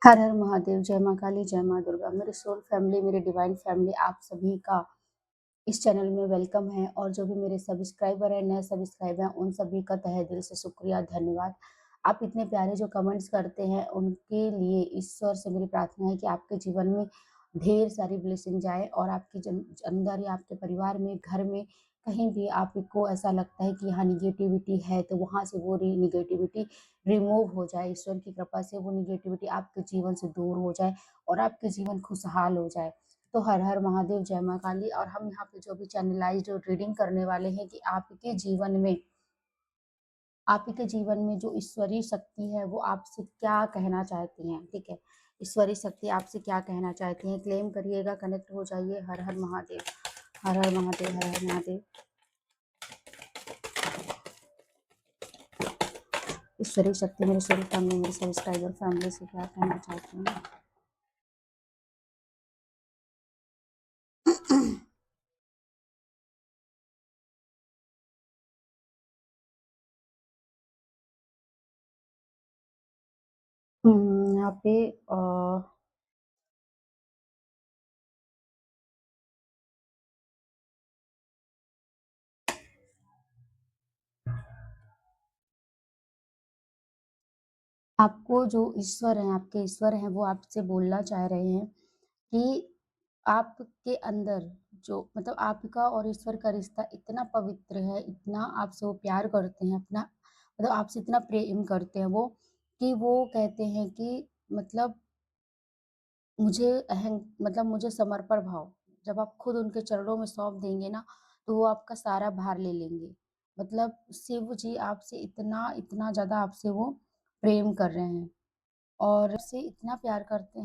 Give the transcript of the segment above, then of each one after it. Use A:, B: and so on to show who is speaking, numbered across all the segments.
A: हर हर महादेव, जय माँ काली, जय माँ दुर्गा। मेरी सोल फैमिली, मेरी डिवाइन फैमिली, आप सभी का इस चैनल में वेलकम है। और जो भी मेरे सब्सक्राइबर हैं, नए सब्सक्राइबर हैं, उन सभी का तहे दिल से शुक्रिया, धन्यवाद। आप इतने प्यारे जो कमेंट्स करते हैं, उनके लिए ईश्वर से मेरी प्रार्थना है कि आपके जीवन में ढेर सारी ब्लेसिंग जाए और आपके अंदर या आपके परिवार में, घर में, कहीं भी आपको ऐसा लगता है कि यहाँ निगेटिविटी है, तो वहाँ से वो निगेटिविटी रिमूव हो जाए। ईश्वर की कृपा से वो निगेटिविटी आपके जीवन से दूर हो जाए और आपके जीवन खुशहाल हो जाए। तो हर हर महादेव, जय माँ काली। और हम यहाँ पे जो भी चैनलाइज्ड रीडिंग करने वाले हैं कि आपके जीवन में जो ईश्वरीय शक्ति है वो आपसे क्या कहना चाहती हैं, ठीक है। ईश्वरीय शक्ति आपसे क्या कहना चाहती हैं, क्लेम करिएगा, कनेक्ट हो जाइए। हर हर महादेव, हर हर महादेव, हर हर महादेव। ईश्वरीय शक्ति मेरे सोल फैमिली, मेरे सब्सक्राइबर फैमिली से क्या कहना चाहती हैं। यहाँ पे आपको जो ईश्वर हैं, आपके ईश्वर हैं, वो आपसे बोलना चाह रहे हैं कि आपके अंदर जो मतलब आपका और ईश्वर का रिश्ता इतना पवित्र है, इतना आपसे वो प्यार करते हैं, अपना मतलब आपसे इतना प्रेम करते हैं वो, कि वो कहते हैं कि मतलब मुझे मुझे समर्पण भाव, जब आप खुद उनके चरणों में सौंप देंगे ना, तो वो आपका सारा भार ले लेंगे। मतलब शिव जी आपसे इतना ज़्यादा आपसे वो प्रेम कर रहे हैं। और आपसे इतना प्यार करते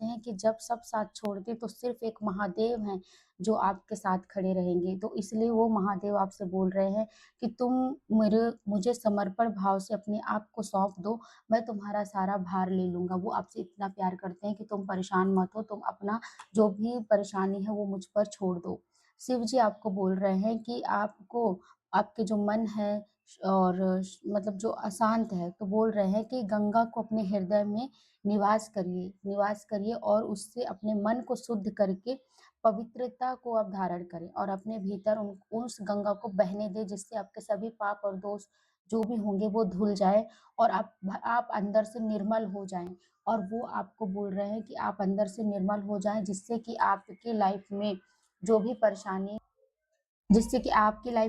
A: हैं कि जब सब साथ छोड़ दें तो सिर्फ़ एक महादेव हैं जो आपके साथ खड़े रहेंगे। तो इसलिए वो महादेव आपसे बोल रहे हैं कि तुम मेरे मुझे समर्पण भाव से अपने आप को सौंप दो, मैं तुम्हारा सारा भार ले लूँगा। वो आपसे इतना प्यार करते हैं कि तुम परेशान मत हो, तुम अपना जो भी परेशानी है वो मुझ पर छोड़ दो। शिव जी आपको बोल रहे हैं कि आपको आपके जो मन है और मतलब जो अशांत है, तो बोल रहे हैं कि गंगा को अपने हृदय में निवास करिए और उससे अपने मन को शुद्ध करके पवित्रता को आप धारण करें और अपने भीतर उस गंगा को बहने दें, जिससे आपके सभी पाप और दोष जो भी होंगे वो धुल जाए और आप अंदर से निर्मल हो जाएं। और वो आपको बोल रहे हैं कि आप अंदर से निर्मल हो जाएं, जिससे कि आपकी लाइफ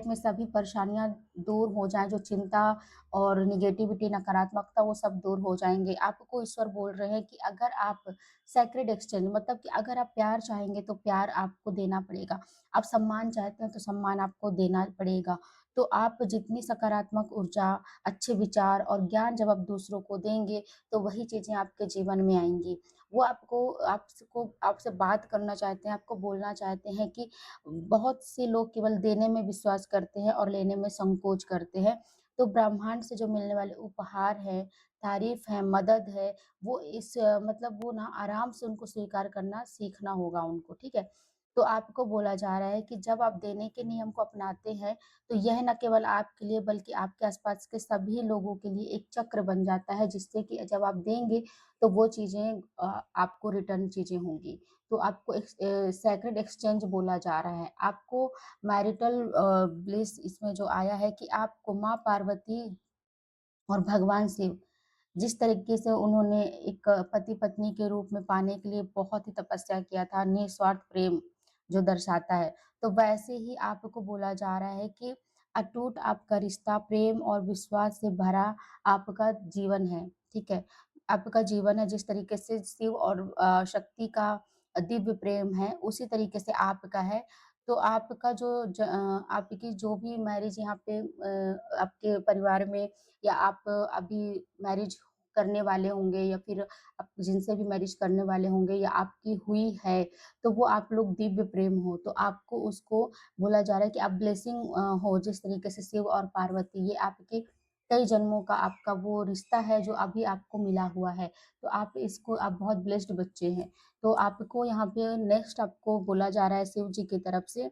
A: में सभी परेशानियाँ दूर हो जाएँ, जो चिंता और नेगेटिविटी, नकारात्मकता, वो सब दूर हो जाएँगे। आपको ईश्वर बोल रहे हैं कि अगर आप सेक्रेड एक्सचेंज मतलब कि अगर आप प्यार चाहेंगे तो प्यार आपको देना पड़ेगा। आप सम्मान चाहते हैं तो सम्मान आपको देना पड़ेगा। तो आप जितनी सकारात्मक ऊर्जा, अच्छे विचार और ज्ञान जब आप दूसरों को देंगे, तो वही चीज़ें आपके जीवन में आएँगी। वो आपसे बात करना चाहते हैं, आपको बोलना चाहते हैं कि बहुत से लोग केवल देने में विश्वास करते हैं और लेने में संकोच करते हैं। तो ब्रह्मांड से जो मिलने वाले उपहार हैं, तारीफ़ है, मदद है, वो मतलब वो ना आराम से उनको स्वीकार करना सीखना होगा उनको, ठीक है? तो आपको बोला जा रहा है कि जब आप देने के नियम को अपनाते हैं, तो यह ना केवल आपके लिए बल्कि आपके आस-पास के सभी लोगों के लिए एक चक्र बन जाता है, जिससे कि जब आप देंगे, तो वो चीज़ें आपको रिटर्न चीज़ें होंगी। तो आपको सैक्रेड एक्सचेंज बोला जा रहा है। आपको मैरिटल ब्लिस इसमें जो आया है कि आपको माँ पार्वती और भगवान शिव जिस तरीके से उन्होंने एक पति-पत्नी के रूप में पाने के लिए बहुत ही तपस्या किया था, निस्वार्थ प्रेम जो दर्शाता है, तो वैसे ही आपको बोला जा रहा है कि अटूट आपका रिश्ता, प्रेम और विश्वास से भरा आपका जीवन है, ठीक है? आपका जीवन है जिस तरीके से शिव और शक्ति का दिव्य प्रेम है, उसी तरीके से आपका है। तो आपकी जो भी मैरिज यहाँ पे आपके परिवार में या आप अभी मैरिज करने वाले होंगे या फिर आप जिनसे भी मैरिज करने वाले होंगे या आपकी हुई है, तो वो आप लोग दिव्य प्रेम हो, तो आपको उसको बोला जा रहा है कि आप ब्लेसिंग हो जिस तरीके से शिव और पार्वती ये आपके कई जन्मों का आपका वो रिश्ता है जो अभी आपको मिला हुआ है। तो आप बहुत ब्लेस्ड बच्चे हैं। तो आपको यहाँ पे नेक्स्ट आपको बोला जा रहा है शिव जी की तरफ से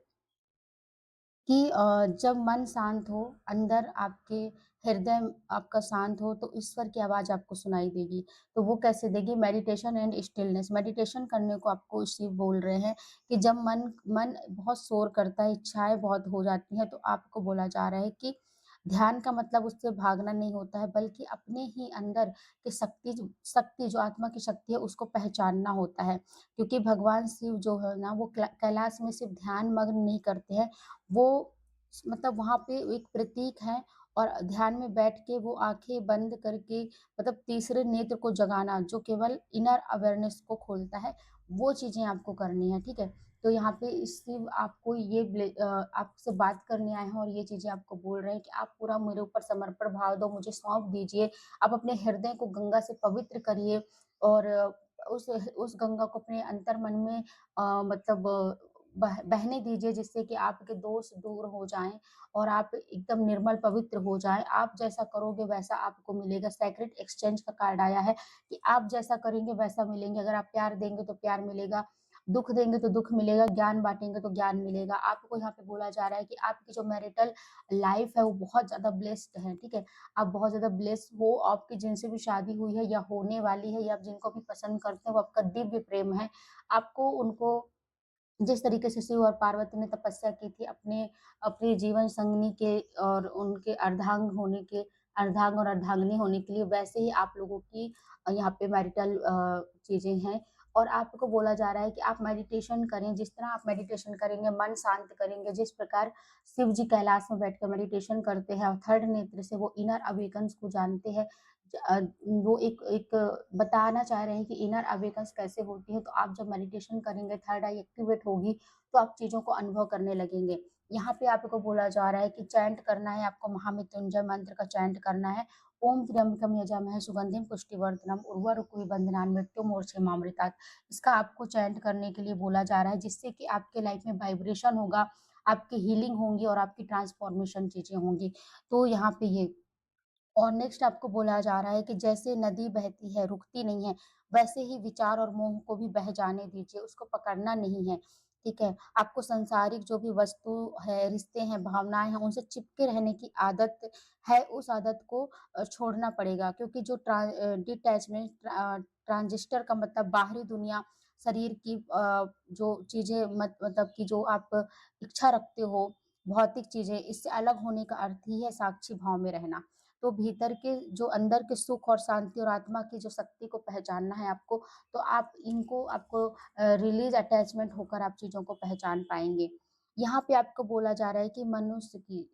A: कि जब मन शांत हो, अंदर आपके हृदय आपका शांत हो तो ईश्वर की आवाज़ आपको सुनाई देगी। तो वो कैसे देगी? Meditation and stillness. मेडिटेशन करने को आपको शिव बोल रहे हैं कि जब मन मन बहुत शोर करता है, इच्छाएँ बहुत हो जाती हैं, तो आपको बोला जा रहा है कि ध्यान का मतलब उससे भागना नहीं होता है, बल्कि अपने ही अंदर की शक्ति जो आत्मा की शक्ति है, उसको पहचानना होता है। क्योंकि भगवान शिव जो है ना, वो कैलाश में सिर्फ़ ध्यान मग्न नहीं करते हैं, वो मतलब वहाँ पे एक प्रतीक है और ध्यान में बैठ के वो आँखें बंद करके मतलब तीसरे नेत्र को जगाना, जो केवल इनर अवेयरनेस को खोलता है, वो चीज़ें आपको करनी है, ठीक है? तो यहाँ पे शिव आपको आपसे बात करने आए हैं और ये चीज़ें आपको बोल रहे हैं कि आप पूरा मेरे ऊपर समर्पण भाव दो, मुझे सौंप दीजिए। आप अपने हृदय को गंगा से पवित्र करिए और उस गंगा को अपने अंतर्मन में मतलब बहने दीजिए, जिससे कि आपके दोष दूर हो जाएँ और आप एकदम निर्मल पवित्र हो जाएँ। आप जैसा करोगे वैसा आपको मिलेगा। सेक्रेड एक्सचेंज का कार्ड आया है कि आप जैसा करेंगे वैसा मिलेंगे। अगर आप प्यार देंगे तो प्यार मिलेगा, दुःख देंगे तो दुःख मिलेगा, ज्ञान बाँटेंगे तो ज्ञान मिलेगा। आपको यहाँ पे बोला जा रहा है कि आपकी जो मैरिटल लाइफ़ है वो बहुत ज़्यादा ब्लेस्ड है, ठीक है? आप बहुत ज़्यादा ब्लेस्ड हो, आपकी जिनसे भी शादी हुई है या होने वाली है या आप जिनको भी पसंद करते हो, वो आपका दिव्य प्रेम है। आपको उनको जिस तरीके से शिव और पार्वती ने तपस्या की थी अपने अपने जीवन संगिनी के और उनके अर्धांग और अर्धांगिनी होने के लिए, वैसे ही आप लोगों की यहाँ पे मैरिटल चीज़ें हैं और आपको बोला जा रहा है कि आप मेडिटेशन करें। जिस तरह आप मेडिटेशन करेंगे, मन शांत करेंगे, जिस प्रकार शिव जी कैलाश में बैठकर मेडिटेशन करते हैं और थर्ड नेत्र से वो इनर अवेकन्स को जानते हैं। वो एक एक बताना चाह रहे हैं कि इनर अवेकन्स कैसे होती है, तो आप जब मेडिटेशन करेंगे, थर्ड आई एक्टिवेट होगी, तो आप चीज़ों को अनुभव करने लगेंगे। यहाँ पे आपको बोला जा रहा है कि चैंट करना है, आपको महामृत्युंजय मंत्र का चैंट करना है। ओम त्र्यंबकम यजामहे सुगंधिम पुष्टिवर्धनम उर्वारुकमिव बंधनान् मृत्युर्मोक्षमामृतात्। इसका आपको चैंट करने के लिए बोला जा रहा है, जिससे कि आपके लाइफ में वाइब्रेशन होगा, आपकी हीलिंग होंगी और आपकी ट्रांसफॉर्मेशन चीज़ें होंगी। तो यहाँ पे ये और नेक्स्ट आपको बोला जा रहा है कि जैसे नदी बहती है, रुकती नहीं है, वैसे ही विचार और मोह को भी बह जाने दीजिए, उसको पकड़ना नहीं है, ठीक है? आपको सांसारिक जो भी वस्तु है, रिश्ते हैं, भावनाएँ हैं, उनसे चिपके रहने की आदत है, उस आदत को छोड़ना पड़ेगा क्योंकि जो डिटैचमेंट ट्रांजिस्टर का मतलब बाहरी दुनिया, शरीर की जो चीज़ें मतलब कि जो आप इच्छा रखते हो, भौतिक चीज़ें, इससे अलग होने का अर्थ ही है साक्षी भाव में रहना। तो भीतर के जो अंदर के सुख और शांति और आत्मा की जो शक्ति को पहचानना है आपको, तो आप इनको आपको रिलीज़ अटैचमेंट होकर आप चीज़ों को पहचान पाएँगे। यहाँ पे आपको बोला जा रहा है कि मनुष्य की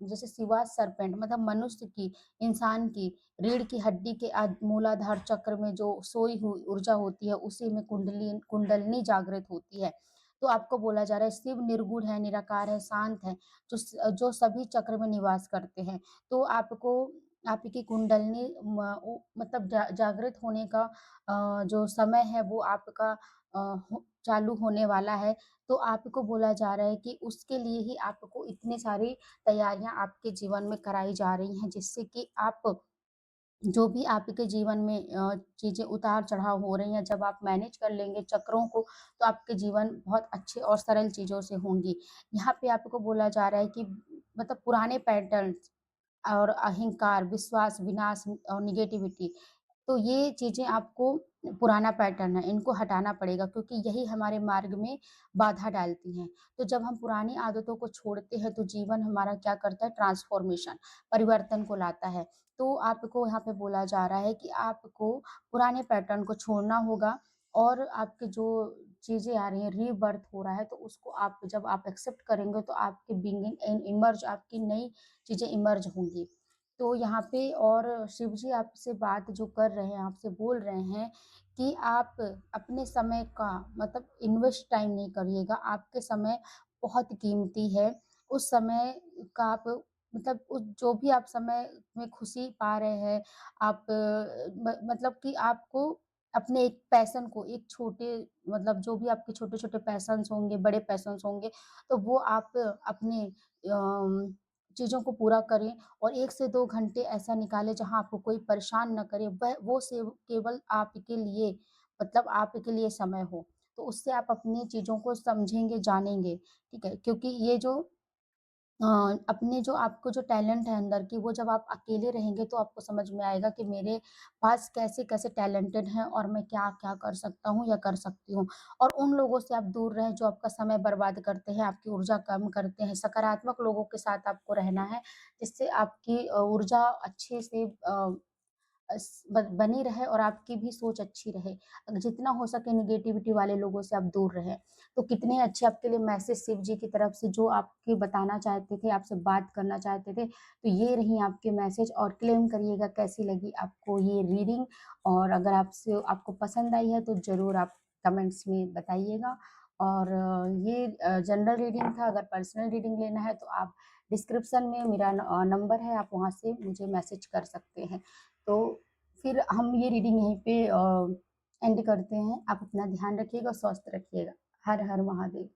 A: जैसे शिवा सर्पेंट मतलब मनुष्य की, इंसान की रीढ़ की हड्डी के मूलाधार चक्र में जो सोई हुई ऊर्जा होती है, उसी में कुंडलिनी जागृत होती है। तो आपको बोला जा रहा है शिव निर्गुण है, निराकार है, शांत है, जो सभी चक्र में निवास करते हैं। तो आपको आपकी कुंडलिनी मतलब जागृत होने का जो समय है वो आपका चालू होने वाला है। तो आपको बोला जा रहा है कि उसके लिए ही आपको इतनी सारी तैयारियाँ आपके जीवन में कराई जा रही हैं, जिससे कि आप जो भी आपके जीवन में चीज़ें उतार-चढ़ाव हो रही हैं, जब आप मैनेज कर लेंगे चक्रों को, तो आपके जीवन बहुत अच्छे और सरल चीज़ों से होंगी। यहाँ पे आपको बोला जा रहा है कि मतलब पुराने पैटर्न्स और अहंकार, विश्वास, विनाश और नेगेटिविटी तो ये चीज़ें आपको पुराना पैटर्न है, इनको हटाना पड़ेगा क्योंकि यही हमारे मार्ग में बाधा डालती हैं। तो जब हम पुरानी आदतों को छोड़ते हैं तो जीवन हमारा क्या करता है ट्रांसफ़ॉर्मेशन, परिवर्तन को लाता है। तो आपको यहाँ पे बोला जा रहा है कि आपको पुराने पैटर्न को छोड़ना होगा और आपके जो चीज़ें आ रही हैं, रीबर्थ हो रहा है तो उसको आप जब आप एक्सेप्ट करेंगे तो आपकी बीइंग एंड इमर्ज आपकी नई चीज़ें इमर्ज होंगी। तो यहाँ पे और शिव जी आपसे बात जो कर रहे हैं, आपसे बोल रहे हैं कि आप अपने समय का मतलब इन्वेस्ट टाइम नहीं करिएगा, आपके समय बहुत कीमती है। उस समय का आप मतलब उस जो भी आप समय में खुशी पा रहे हैं, आप मतलब कि आपको अपने एक पैशन को एक छोटे मतलब जो भी आपके छोटे-छोटे पैशन्स होंगे, बड़े पैशन्स होंगे, तो वो आप अपने चीज़ों को पूरा करें और 1 से 2 घंटे ऐसा निकालें जहाँ आपको कोई परेशान ना करे, वह वो सिर्फ़ केवल आपके लिए मतलब आपके लिए समय हो। तो उससे आप अपनी चीज़ों को समझेंगे, जानेंगे, ठीक है? क्योंकि ये जो अ, अपने जो आपको जो टैलेंट है अंदर की, वो जब आप अकेले रहेंगे तो आपको समझ में आएगा कि मेरे पास कैसे-कैसे टैलेंटेड हैं और मैं क्या-क्या कर सकता हूँ या कर सकती हूँ। और उन लोगों से आप दूर रहें जो आपका समय बर्बाद करते हैं, आपकी ऊर्जा कम करते हैं। सकारात्मक लोगों के साथ आपको रहना है, जिससे आपकी ऊर्जा अच्छे से अस ब बनी रहे और आपकी भी सोच अच्छी रहे। जितना हो सके नेगेटिविटी वाले लोगों से आप दूर रहें। तो कितने अच्छे आपके लिए मैसेज शिव जी की तरफ से जो आपके बताना चाहते थे, आपसे बात करना चाहते थे, तो ये रही आपके मैसेज और क्लेम करिएगा कैसी लगी आपको ये रीडिंग और अगर आपसे आपको पसंद आई है तो ज़रूर आप कमेंट्स में बताइएगा। और ये जनरल रीडिंग था, अगर पर्सनल रीडिंग लेना है तो आप डिस्क्रिप्शन में मेरा नंबर है, आप वहाँ से मुझे मैसेज कर सकते हैं। तो फिर हम ये रीडिंग यहीं पे एंड करते हैं। आप अपना ध्यान रखिएगा, स्वस्थ रखिएगा। हर हर महादेव।